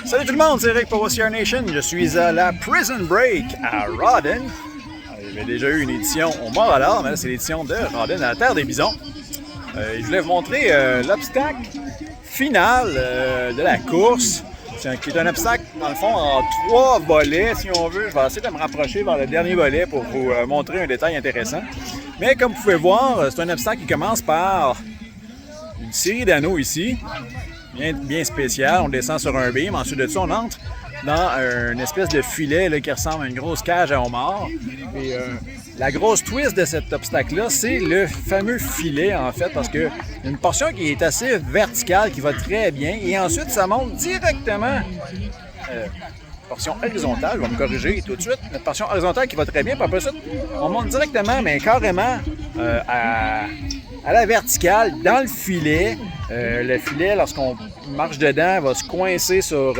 Salut tout le monde, c'est Eric pour OCR Nation. Je suis à la Prison Break à Rawdon. Il y avait déjà eu une édition au Mont-Royal, mais là c'est l'édition de Rawdon à la Terre des Bisons. Je voulais vous montrer l'obstacle final de la course, qui est un obstacle dans le fond en 3 volets si on veut. Je vais essayer de me rapprocher vers le dernier volet pour vous montrer un détail intéressant. Mais comme vous pouvez voir, c'est un obstacle qui commence par une série d'anneaux ici. Bien spécial, on descend sur un beam, ensuite de ça on entre dans une espèce de filet là, qui ressemble à une grosse cage à homard. Et la grosse twist de cet obstacle-là, c'est le fameux filet en fait, parce qu'il y a une portion qui est assez verticale, qui va très bien, et ensuite ça monte directement, portion horizontale, je vais me corriger tout de suite, une portion horizontale qui va très bien, puis après ça, on monte directement, mais carrément à la verticale, dans le filet. Le filet, lorsqu'on marche dedans, va se coincer sur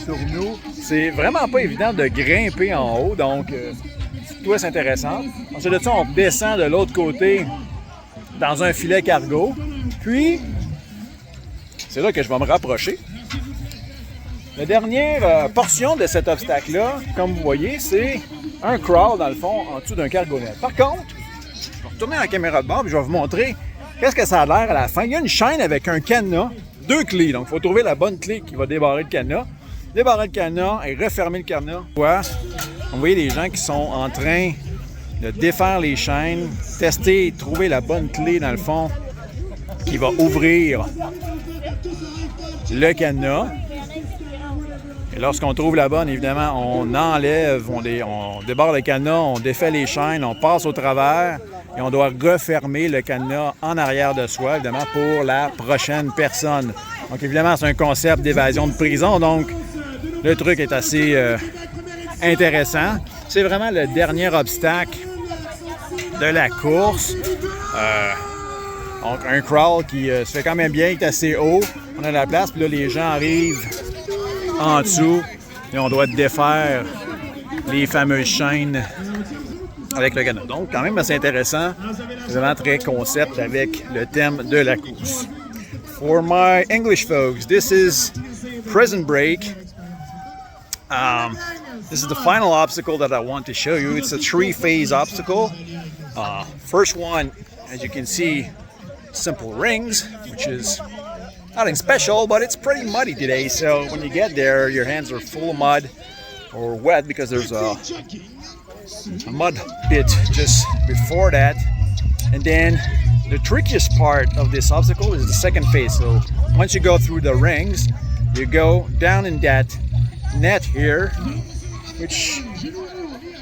nous. C'est vraiment pas évident de grimper en haut, donc c'est intéressant. Ensuite de ça, on descend de l'autre côté dans un filet cargo. Puis, c'est là que je vais me rapprocher. La dernière portion de cet obstacle-là, comme vous voyez, c'est un crawl, dans le fond, en dessous d'un cargonnet. Par contre, je vais retourner la caméra de bord et je vais vous montrer qu'est-ce que ça a l'air à la fin. Il y a une chaîne avec un cadenas, 2 clés. Donc, il faut trouver la bonne clé qui va débarrer le cadenas. Débarrer le cadenas et refermer le cadenas. Vous voyez les gens qui sont en train de défaire les chaînes, tester et trouver la bonne clé, dans le fond, qui va ouvrir le cadenas. Et lorsqu'on trouve la bonne, évidemment, on enlève, on débarre le cadenas, on défait les chaînes, on passe au travers et on doit refermer le cadenas en arrière de soi, évidemment, pour la prochaine personne. Donc, évidemment, c'est un concept d'évasion de prison, donc le truc est assez intéressant. C'est vraiment le dernier obstacle de la course. Donc, un crawl qui se fait quand même bien, qui est assez haut. On a la place, puis là, les gens arrivent en dessous et on doit défaire les fameuses chaînes avec le cadenas. Donc, quand même assez intéressant. C'est vraiment très concept avec le thème de la course. For my English folks, this is Prison Break. This is the final obstacle that I want to show you. It's a 3-phase obstacle. First one, as you can see, simple rings, which is nothing special, but it's pretty muddy today. So when you get there, your hands are full of mud or wet because there's a mud pit just before that. And then the trickiest part of this obstacle is the second phase. So once you go through the rings, you go down in that net here, which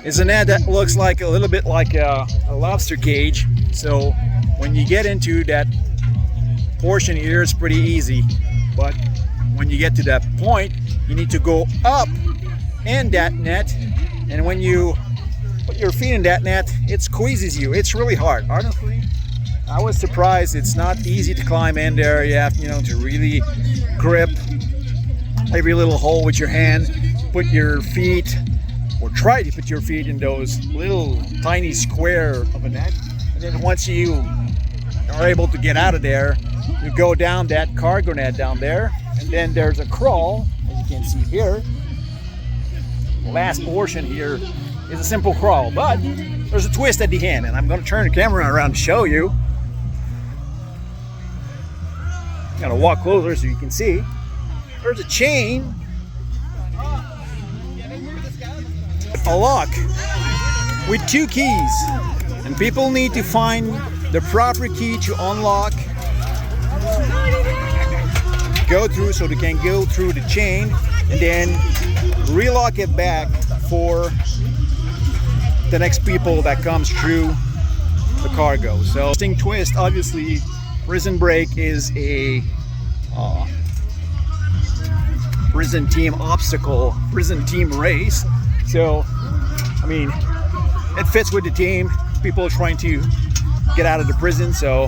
is a net that looks like a little bit like a lobster cage. So when you get into that portion here, it's pretty easy, but when you get to that point, you need to go up in that net, and when you put your feet in that net, it squeezes you. It's really hard. Honestly, I was surprised. It's not easy to climb in there. You have, to really grip every little hole with your hand, put your feet, or try to put your feet in those little tiny square of a net, and then once you are able to get out of there, you go down that cargo net down there, and then there's a crawl, as you can see here. The last portion here is a simple crawl, but there's a twist at the end, and I'm going to turn the camera around to show you. I'm going to walk closer so you can see. There's a chain, a lock with 2 keys, and people need to find the proper key to unlock, go through so they can go through the chain, and then relock it back for the next people that comes through the cargo. So, interesting twist. Obviously, Prison Break is a prison team obstacle, prison team race. So, I mean, it fits with the team. People are trying to get out of the prison, so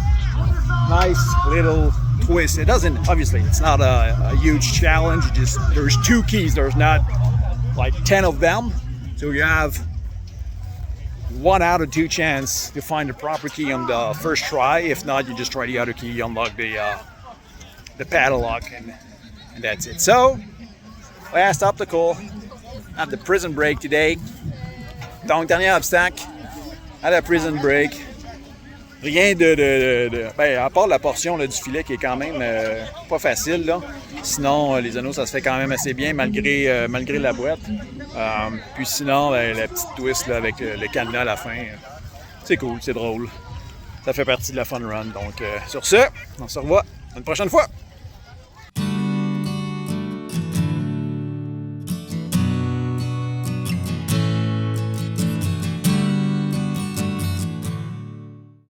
nice little twist. It doesn't, obviously, it's not a huge challenge. Just there's 2 keys. There's not like 10 of them. So you have 1 out of 2 chance to find the proper key on the first try. If not, you just try the other key, unlock the padlock, and that's it. So Last obstacle at the prison break today. Donc, dernier obstacle à la prison break. Rien ben, à part la portion là, du filet qui est quand même pas facile. Là. Sinon, les anneaux, ça se fait quand même assez bien malgré la boîte. Puis sinon, ben, la petite twist là, avec le cadenas à la fin, c'est cool, c'est drôle. Ça fait partie de la fun run. Donc, sur ce, on se revoit une prochaine fois.